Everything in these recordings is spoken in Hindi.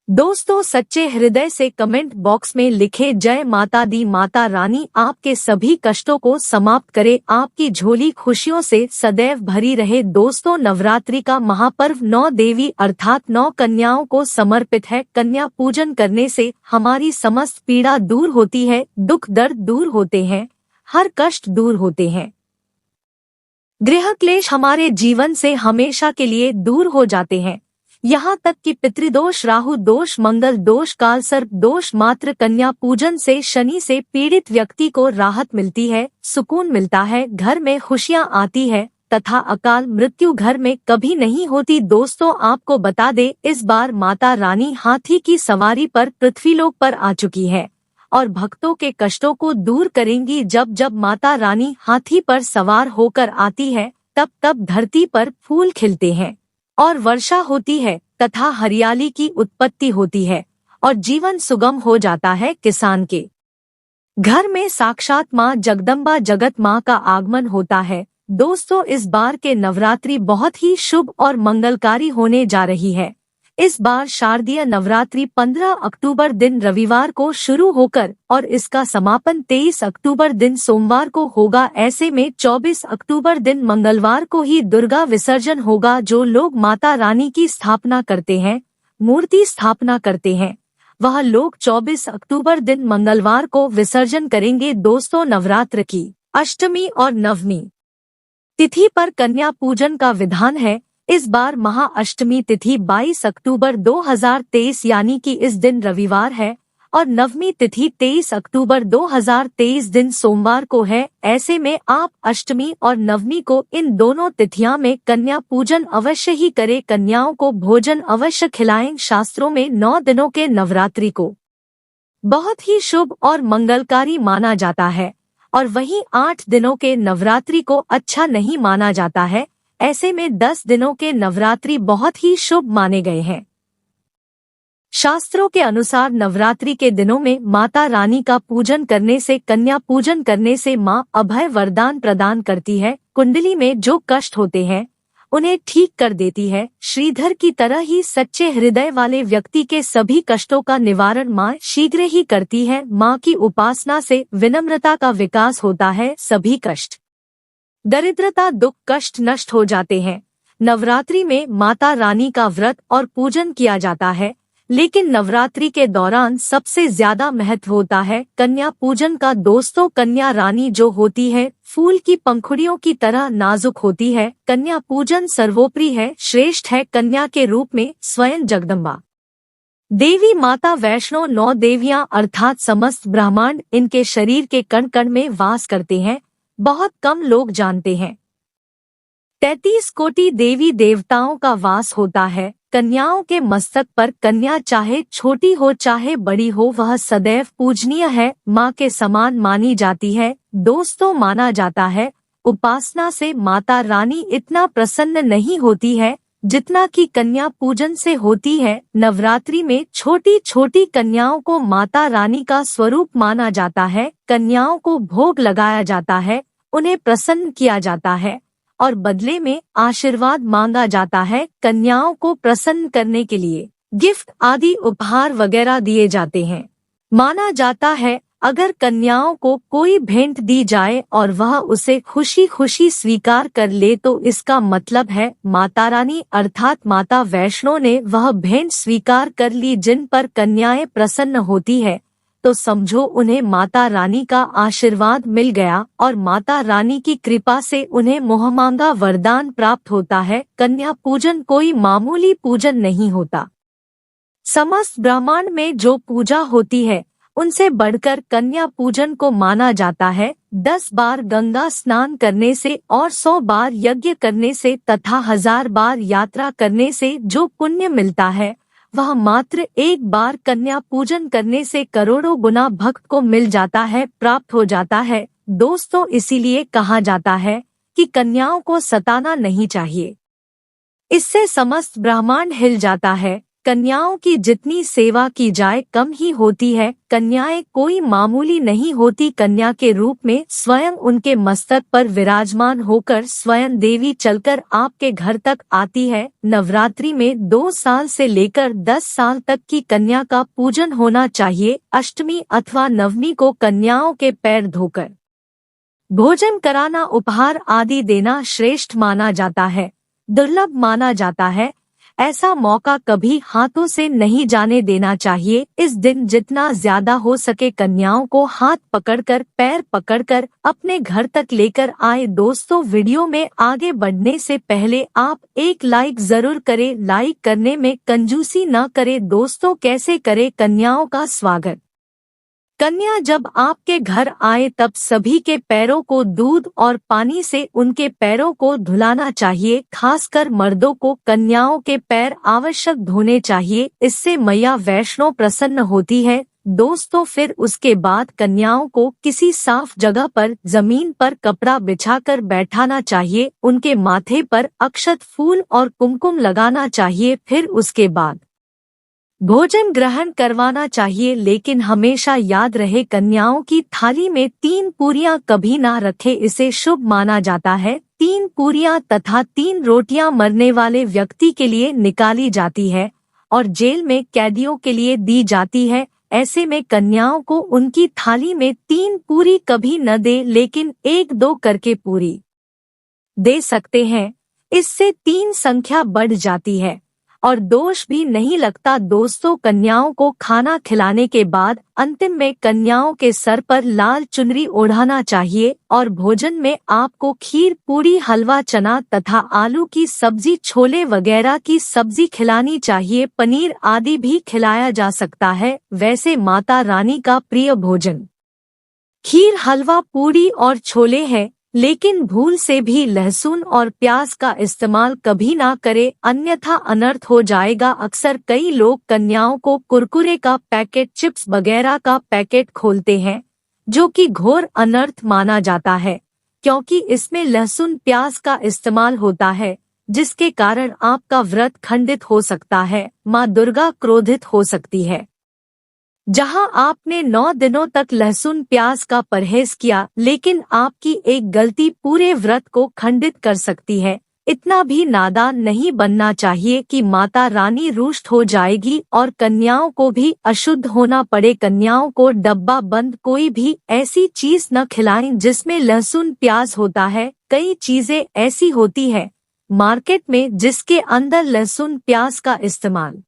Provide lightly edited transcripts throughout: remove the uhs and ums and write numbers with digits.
दोस्तों, सच्चे हृदय से कमेंट बॉक्स में लिखे जय माता दी। माता रानी आपके सभी कष्टों को समाप्त करे, आपकी झोली खुशियों से सदैव भरी रहे। दोस्तों, नवरात्रि का महापर्व 9 देवी अर्थात 9 कन्याओं को समर्पित है। कन्या पूजन करने से हमारी समस्त पीड़ा दूर होती है, दुख दर्द दूर होते हैं, हर कष्ट दूर होते हैं, गृह क्लेश हमारे जीवन से हमेशा के लिए दूर हो जाते हैं। यहाँ तक कि पितृदोष, राहु दोष, मंगल दोष, काल सर्प दोष, मात्र कन्या पूजन से शनि से पीड़ित व्यक्ति को राहत मिलती है, सुकून मिलता है, घर में खुशियाँ आती है तथा अकाल मृत्यु घर में कभी नहीं होती। दोस्तों, आपको बता दे, इस बार माता रानी हाथी की सवारी पर पृथ्वीलोक पर आ चुकी है और भक्तों के कष्टों को दूर करेंगी। जब जब माता रानी हाथी पर सवार होकर आती है, तब तब धरती पर फूल खिलते हैं और वर्षा होती है तथा हरियाली की उत्पत्ति होती है और जीवन सुगम हो जाता है। किसान के घर में साक्षात माँ जगदम्बा जगत माँ का आगमन होता है। दोस्तों, इस बार के नवरात्रि बहुत ही शुभ और मंगलकारी होने जा रही है। इस बार शारदीय नवरात्रि 15 अक्टूबर दिन रविवार को शुरू होकर और इसका समापन 23 अक्टूबर दिन सोमवार को होगा। ऐसे में 24 अक्टूबर दिन मंगलवार को ही दुर्गा विसर्जन होगा। जो लोग माता रानी की स्थापना करते हैं, मूर्ति स्थापना करते हैं, वह लोग 24 अक्टूबर दिन मंगलवार को विसर्जन करेंगे। दोस्तों, नवरात्र की अष्टमी और नवमी तिथि पर कन्या पूजन का विधान है। इस बार महाअष्टमी तिथि 22 अक्टूबर 2023 यानी कि इस दिन रविवार है और नवमी तिथि 23 अक्टूबर 2023 दिन सोमवार को है। ऐसे में आप अष्टमी और नवमी को इन दोनों तिथियां में कन्या पूजन अवश्य ही करें। कन्याओं को भोजन अवश्य खिलाएं। शास्त्रों में 9 दिनों के नवरात्रि को बहुत ही शुभ और मंगलकारी माना जाता है और वहीं 8 दिनों के नवरात्रि को अच्छा नहीं माना जाता है। ऐसे में 10 दिनों के नवरात्रि बहुत ही शुभ माने गए हैं। शास्त्रों के अनुसार नवरात्रि के दिनों में माता रानी का पूजन करने से, कन्या पूजन करने से माँ अभय वरदान प्रदान करती है। कुंडली में जो कष्ट होते हैं उन्हें ठीक कर देती है। श्रीधर की तरह ही सच्चे हृदय वाले व्यक्ति के सभी कष्टों का निवारण माँ शीघ्र ही करती है। माँ की उपासना से विनम्रता का विकास होता है, सभी कष्ट, दरिद्रता, दुख, कष्ट नष्ट हो जाते हैं। नवरात्रि में माता रानी का व्रत और पूजन किया जाता है, लेकिन नवरात्रि के दौरान सबसे ज्यादा महत्व होता है कन्या पूजन का। दोस्तों, कन्या रानी जो होती है फूल की पंखुड़ियों की तरह नाजुक होती है। कन्या पूजन सर्वोपरि है, श्रेष्ठ है। कन्या के रूप में स्वयं जगदम्बा देवी माता वैष्णो 9 देवियां अर्थात समस्त ब्रह्मांड इनके शरीर के कण कण में वास करते हैं, बहुत कम लोग जानते हैं। 33 कोटि देवी देवताओं का वास होता है कन्याओं के मस्तक पर। कन्या चाहे छोटी हो चाहे बड़ी हो, वह सदैव पूजनीय है, माँ के समान मानी जाती है। दोस्तों, माना जाता है उपासना से माता रानी इतना प्रसन्न नहीं होती है जितना कि कन्या पूजन से होती है। नवरात्रि में छोटी छोटी कन्याओं को माता रानी का स्वरूप माना जाता है। कन्याओं को भोग लगाया जाता है, उन्हें प्रसन्न किया जाता है और बदले में आशीर्वाद मांगा जाता है। कन्याओं को प्रसन्न करने के लिए गिफ्ट आदि उपहार वगैरह दिए जाते हैं। माना जाता है अगर कन्याओं को कोई भेंट दी जाए और वह उसे खुशी खुशी स्वीकार कर ले तो इसका मतलब है माता रानी अर्थात माता वैष्णो ने वह भेंट स्वीकार कर ली। जिन पर कन्याएं प्रसन्न होती है तो समझो उन्हें माता रानी का आशीर्वाद मिल गया और माता रानी की कृपा से उन्हें मोहमांगा वरदान प्राप्त होता है। कन्या पूजन कोई मामूली पूजन नहीं होता। समस्त ब्रह्मांड में जो पूजा होती है उनसे बढ़कर कन्या पूजन को माना जाता है। 10 बार गंगा स्नान करने से और 100 बार यज्ञ करने से तथा 1000 बार यात्रा करने से जो पुण्य मिलता है वह मात्र एक बार कन्या पूजन करने से करोड़ों गुना भक्त को मिल जाता है, प्राप्त हो जाता है। दोस्तों, इसीलिए कहा जाता है कि कन्याओं को सताना नहीं चाहिए, इससे समस्त ब्रह्मांड हिल जाता है। कन्याओं की जितनी सेवा की जाए कम ही होती है। कन्याएं कोई मामूली नहीं होती। कन्या के रूप में स्वयं उनके मस्तक पर विराजमान होकर स्वयं देवी चलकर आपके घर तक आती है। नवरात्रि में 2 साल से लेकर 10 साल तक की कन्या का पूजन होना चाहिए। अष्टमी अथवा नवमी को कन्याओं के पैर धोकर भोजन कराना, उपहार आदि देना श्रेष्ठ माना जाता है, दुर्लभ माना जाता है। ऐसा मौका कभी हाथों से नहीं जाने देना चाहिए। इस दिन जितना ज्यादा हो सके कन्याओं को हाथ पकड़कर, पैर पकड़कर अपने घर तक लेकर आए। दोस्तों, वीडियो में आगे बढ़ने से पहले आप एक लाइक जरूर करें। लाइक करने में कंजूसी न करें। दोस्तों, कैसे करें कन्याओं का स्वागत? कन्या जब आपके घर आए तब सभी के पैरों को दूध और पानी से उनके पैरों को धुलाना चाहिए। खासकर मर्दों को कन्याओं के पैर आवश्यक धोने चाहिए। इससे मैया वैष्णो प्रसन्न होती है। दोस्तों, फिर उसके बाद कन्याओं को किसी साफ जगह पर जमीन पर कपड़ा बिछाकर बैठाना चाहिए। उनके माथे पर अक्षत, फूल और कुमकुम लगाना चाहिए। फिर उसके बाद भोजन ग्रहण करवाना चाहिए। लेकिन हमेशा याद रहे, कन्याओं की थाली में 3 पूरियां कभी ना रखे। इसे शुभ माना जाता है। 3 पूरियां तथा 3 रोटियां मरने वाले व्यक्ति के लिए निकाली जाती है और जेल में कैदियों के लिए दी जाती है। ऐसे में कन्याओं को उनकी थाली में 3 पूरी कभी न दे, लेकिन 1-2 करके पूरी दे सकते हैं। इससे 3 संख्या बढ़ जाती है और दोष भी नहीं लगता। दोस्तों, कन्याओं को खाना खिलाने के बाद अंतिम में कन्याओं के सर पर लाल चुनरी ओढ़ाना चाहिए और भोजन में आपको खीर, पूरी, हलवा, चना तथा आलू की सब्जी, छोले वगैरह की सब्जी खिलानी चाहिए। पनीर आदि भी खिलाया जा सकता है। वैसे माता रानी का प्रिय भोजन खीर, हलवा, पूरी और छोले है, लेकिन भूल से भी लहसुन और प्याज का इस्तेमाल कभी ना करे, अन्यथा अनर्थ हो जाएगा। अक्सर कई लोग कन्याओं को कुरकुरे का पैकेट, चिप्स वगैरह का पैकेट खोलते हैं, जो कि घोर अनर्थ माना जाता है, क्योंकि इसमें लहसुन, प्याज का इस्तेमाल होता है, जिसके कारण आपका व्रत खंडित हो सकता है, माँ दुर्गा क्रोधित हो सकती है। जहां आपने 9 दिनों तक लहसुन प्याज का परहेज किया, लेकिन आपकी एक गलती पूरे व्रत को खंडित कर सकती है। इतना भी नादान नहीं बनना चाहिए कि माता रानी रुष्ट हो जाएगी और कन्याओं को भी अशुद्ध होना पड़े। कन्याओं को डब्बा बंद कोई भी ऐसी चीज न खिलाएं जिसमें लहसुन प्याज होता है। कई चीजें ऐसी होती है मार्केट में जिसके अंदर लहसुन प्याज का इस्तेमाल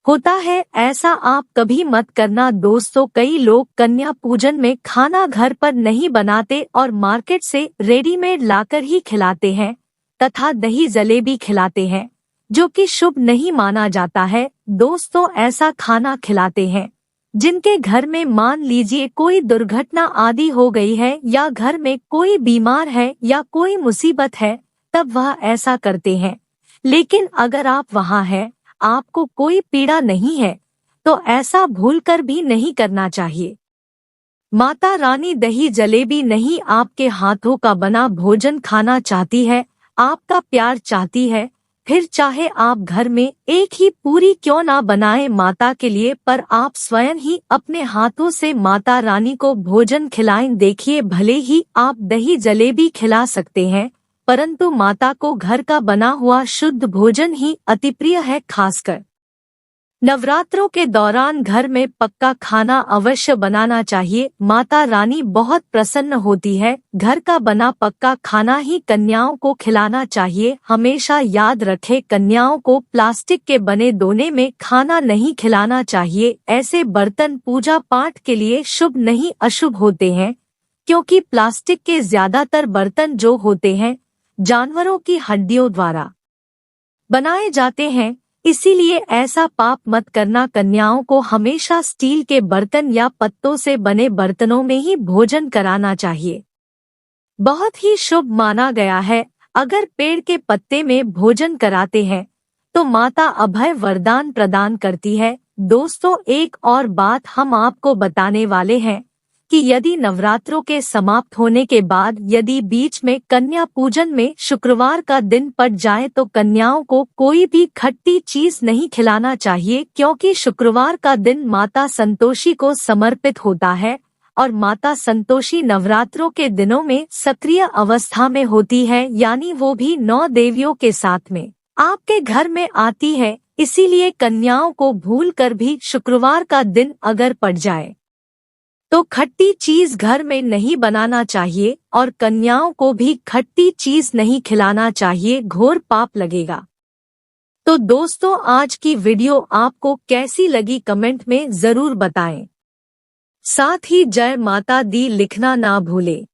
होता है, ऐसा आप कभी मत करना। दोस्तों, कई लोग कन्या पूजन में खाना घर पर नहीं बनाते और मार्केट से रेडीमेड लाकर ही खिलाते हैं तथा दही जलेबी खिलाते हैं, जो कि शुभ नहीं माना जाता है। दोस्तों, ऐसा खाना खिलाते हैं जिनके घर में मान लीजिए कोई दुर्घटना आदि हो गई है या घर में कोई बीमार है या कोई मुसीबत है, तब वह ऐसा करते हैं। लेकिन अगर आप वहाँ हैं, आपको कोई पीड़ा नहीं है, तो ऐसा भूलकर भी नहीं करना चाहिए। माता रानी दही जलेबी नहीं, आपके हाथों का बना भोजन खाना चाहती है, आपका प्यार चाहती है। फिर चाहे आप घर में एक ही पूरी क्यों ना बनाए माता के लिए, पर आप स्वयं ही अपने हाथों से माता रानी को भोजन खिलाएं। देखिए, भले ही आप दही जलेबी खिला सकते हैं, परंतु माता को घर का बना हुआ शुद्ध भोजन ही अति प्रिय है। खासकर नवरात्रों के दौरान घर में पक्का खाना अवश्य बनाना चाहिए। माता रानी बहुत प्रसन्न होती है। घर का बना पक्का खाना ही कन्याओं को खिलाना चाहिए। हमेशा याद रखें, कन्याओं को प्लास्टिक के बने दोने में खाना नहीं खिलाना चाहिए। ऐसे बर्तन पूजा पाठ के लिए शुभ नहीं अशुभ होते हैं, क्योंकि प्लास्टिक के ज्यादातर बर्तन जो होते हैं जानवरों की हड्डियों द्वारा बनाए जाते हैं, इसीलिए ऐसा पाप मत करना। कन्याओं को हमेशा स्टील के बर्तन या पत्तों से बने बर्तनों में ही भोजन कराना चाहिए। बहुत ही शुभ माना गया है। अगर पेड़ के पत्ते में भोजन कराते हैं तो माता अभय वरदान प्रदान करती है। दोस्तों, एक और बात हम आपको बताने वाले हैं कि यदि नवरात्रों के समाप्त होने के बाद यदि बीच में कन्या पूजन में शुक्रवार का दिन पड़ जाए तो कन्याओं को कोई भी खट्टी चीज नहीं खिलाना चाहिए, क्योंकि शुक्रवार का दिन माता संतोषी को समर्पित होता है और माता संतोषी नवरात्रों के दिनों में सक्रिय अवस्था में होती है, यानी वो भी 9 देवियों के साथ में आपके घर में आती है। इसीलिए कन्याओं को भूल कर भी शुक्रवार का दिन अगर पड़ जाए तो खट्टी चीज घर में नहीं बनाना चाहिए और कन्याओं को भी खट्टी चीज नहीं खिलाना चाहिए, घोर पाप लगेगा। तो दोस्तों, आज की वीडियो आपको कैसी लगी कमेंट में जरूर बताएं। साथ ही जय माता दी लिखना ना भूलें।